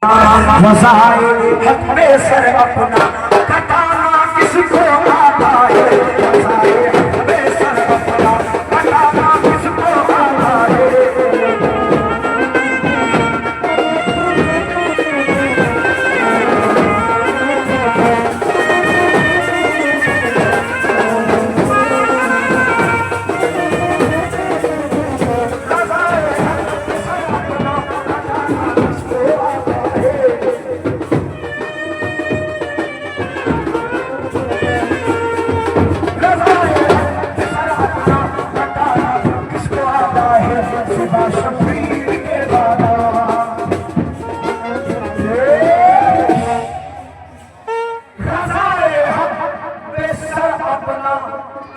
वज़ाए हक में सर अपना कटाना किसको आता है। वज़ाए हक में सर अपना कटाना किसको आता है।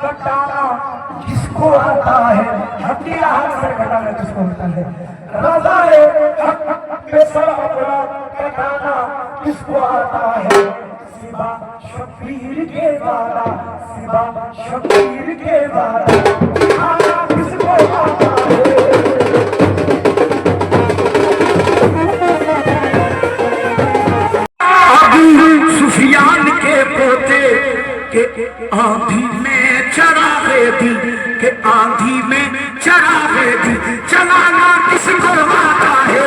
कटाना किसको आता है। हकीरा हक से कटाना किसको आता है। रज़ाए हक पे सर अपना कटाना किसको आता है। सिवा शबीर के वाला, सिवा शबीर के वाला कटाना किसको आता है। सुफियान के पोते के आंधी में चरागे दी, के आंधी में चरागे दी चलाना किसको आता है।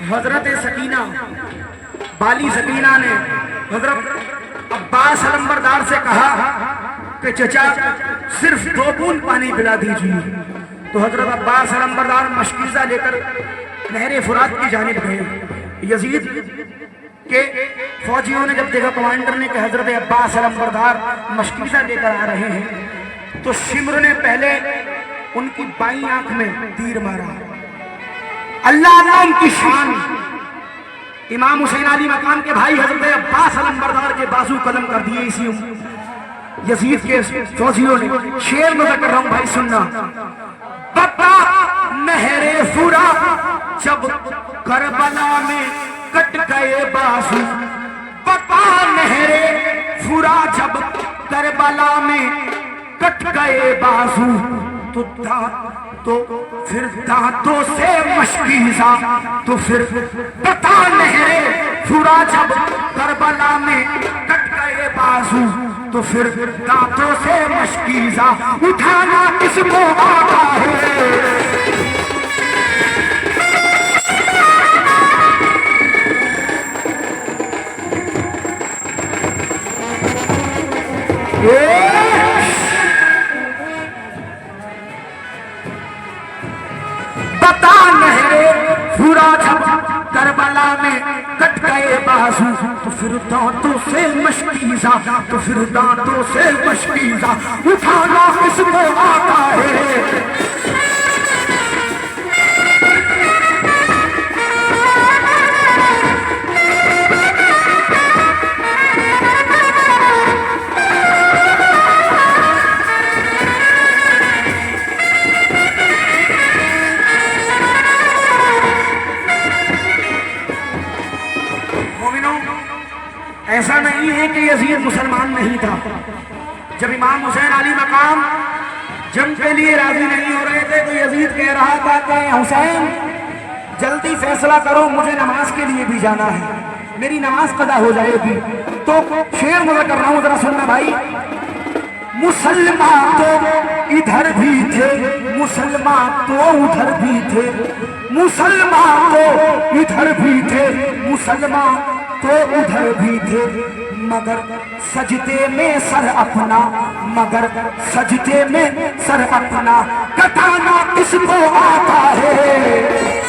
हजरत सकीना बाली सकीना ने हजरत अब्बास अलंबरदार से कहा कि चचा सिर्फ 2 बूंद पानी पिला दीजिए। तो हजरत अब्बास अलंबरदार मशकीज़ा लेकर नहरे फुरात की जानिब गए। यजीद के फौजियों ने जब देखा, कमांडर ने कि हजरत अब्बास अलंबरदार मशकीज़ा लेकर आ रहे हैं, तो शिमर ने पहले उनकी बाईं आंख में तीर मारा। अल्लाह ने उनकी शान इमाम हुसैन अली मकाम के भाई हजरत अब्बास अलंबरदार के बाजू कलम कर दिए। इसी यजीद के फौजियों ने शेर में कर रहा हूं भाई, सुनना। बता नहरे फुरा जब करबला में कट गए बाजू, बता नहरे फुरा जब करबला में कट गए बाजू, तो फिर दांतों से मशकीज़ा, तो फिर पता नहरे फुरा जब करबला में कट गए बाजू, तो फिर दांतों से मशकीज़ा उठाना किसको आता है। बता नहरे फुरा जब करबला में कट गए बाजू, तो फिर दांतों से मशकीज़ा, तो फिर दांतों से मशकीज़ा उठाना किसको आता है। ऐसा नहीं है कि यजीद मुसलमान नहीं था। जब इमाम हुसैन अली मकाम जंग के लिए राजी नहीं हो रहे थे, तो यजीद कह रहा था कि हुसैन जल्दी फैसला करो, मुझे नमाज के लिए भी जाना है, मेरी नमाज कदा हो जाएगी। तो शेर मुझे कर रहा हूं, जरा सुनना भाई। मुसलमान तो इधर भी थे, मुसलमान तो उधर भी थे, मुसलमान तो इधर भी थे, मुसलमान तो उधर भी थे, मगर सजदे में सर अपना, मगर सजदे में सर अपना कटाना किसको आता है।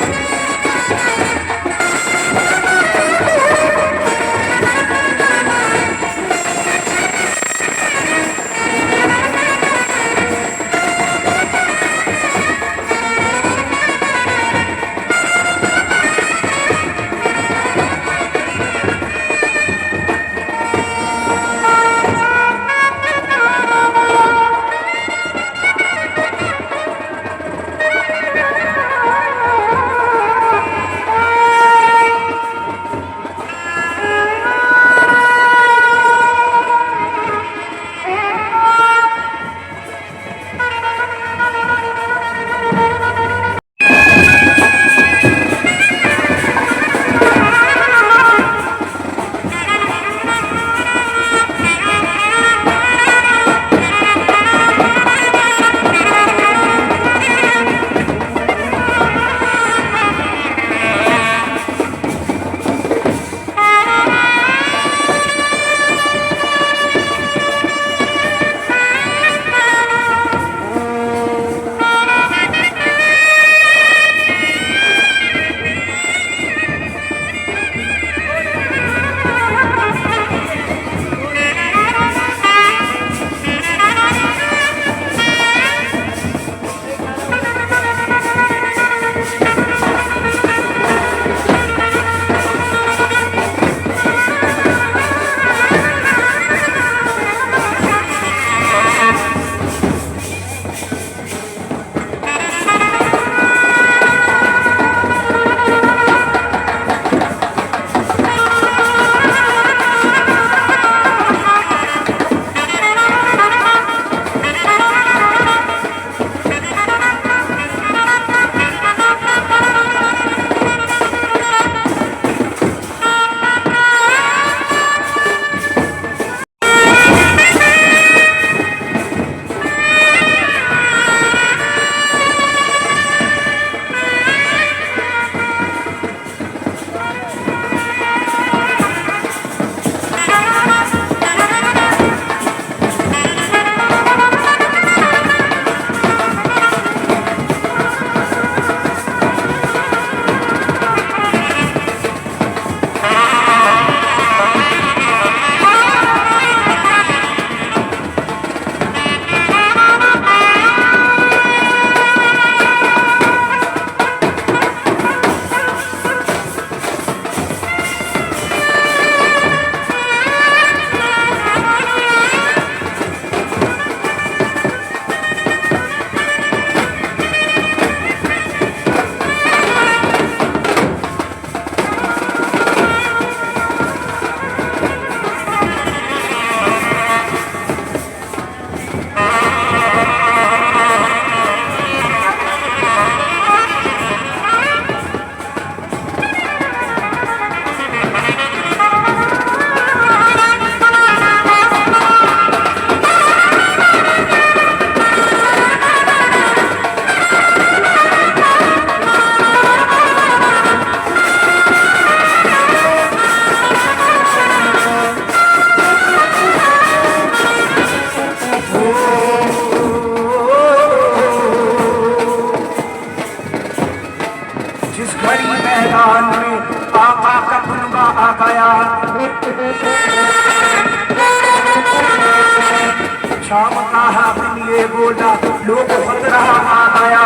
शाम का हाकिम ये बोला, लोग खतरा आ गया।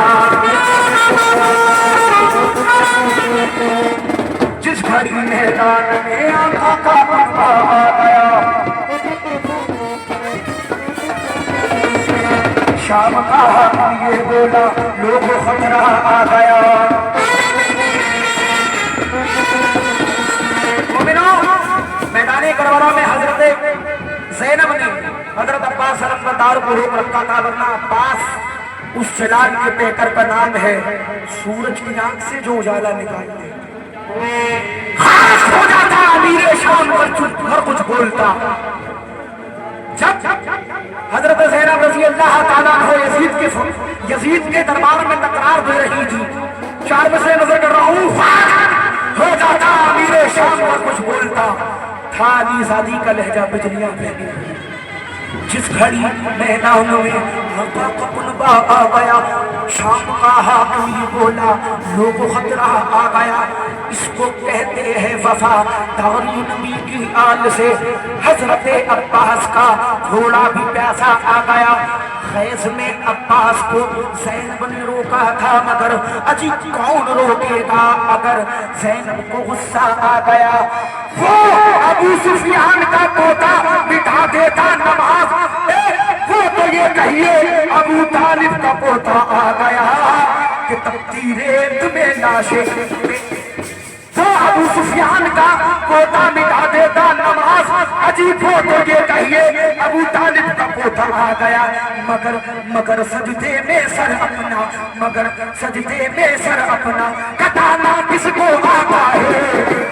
जिस घड़ी मैदान में आंखों का पक्का आ गया, शाम का हाकिम ये बोला, लोग खतरा आ गया। मैदानी करबला में हजरत ज़ैनब ने हजरत अब्बास सलमदार को रोक रखा था, वरना अब्बास उस जलाल के पैकर का नाम है, सूरज की आंख से जो उजाला निकालते खास हो जाता अमीर शाम पर चुप हर कुछ बोलता। जब हजरत ज़ैनब रज़ी अल्लाह ताला अन्हा यजीद के दरबार में तकरार दे रही थी, चार में से नजर कर रहा हूँ, हो जाता अमीर शाम पर कुछ बोलता था। अली ज़ादी का लहजा बिजलियां फैली। जिस घड़ी मैदान में आका का कुनबा आ गया, शाम का हाकिम ये बोला, लोग खतरा आ गया। इसको कहते हैं वफा दारी नबी की आल से। हजरत अब्बास का घोड़ा भी प्यासा आ गया। खैस में अब्बास को ज़ैनब ने रोका था, मगर अजी कौन रोकेगा अगर ज़ैनब को गुस्सा आ गया। वो अबू सुफियान का पोता बिठा देता नमाज, वो तो ये कहिए अबू तालिब का पोता आ गया कि तपती रेत में लाशें। वो अबू सुफियान का पोता मिटा देता नमाज, अजीब हो तो ये कहिए अबू तालिब का पोता आ गया। मगर सजदे में सर अपना, मगर सजदे में सर अपना कटाना किसको आता है।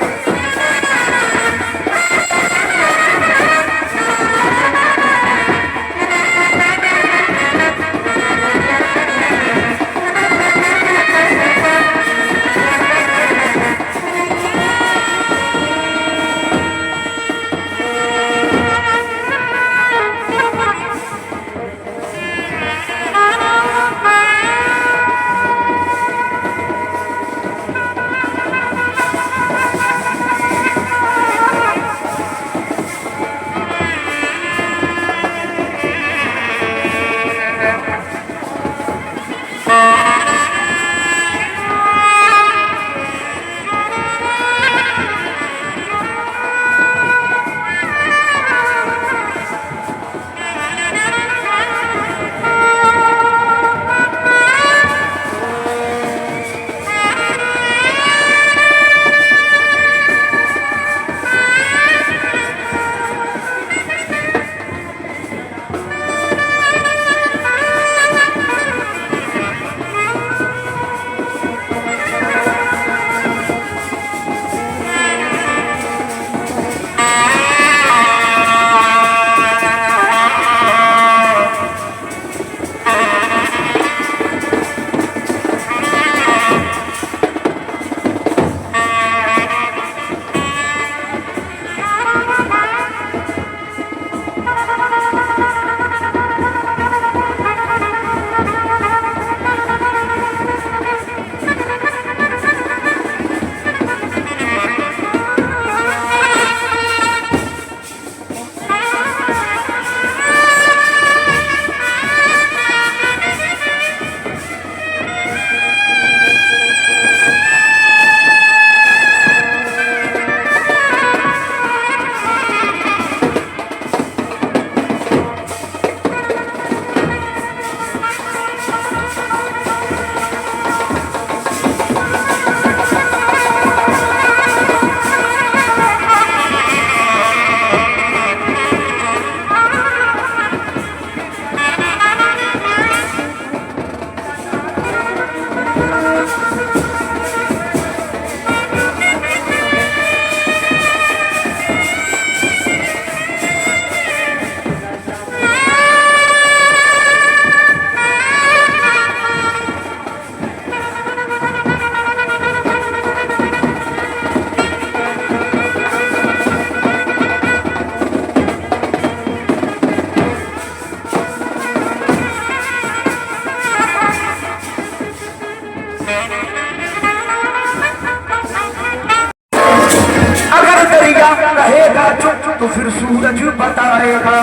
रहेगा चुप तो फिर सूरज बताएगा।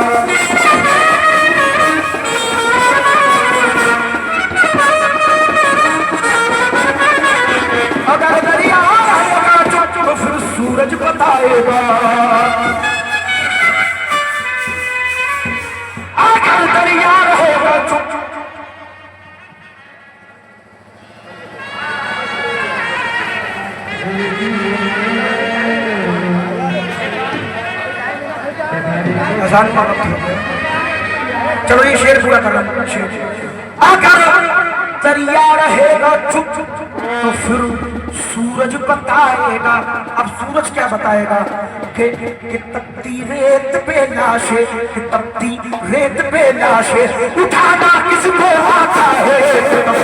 जान मालूम थी। चलो ये शेर पूरा कर रहा हूं। शेर अगर दरिया रहेगा चुप तो फिर सूरज बताएगा। अब सूरज क्या बताएगा कि तपती रेत पे लाशे, तपती रेत पे लाशे, उठाना किसको आता है।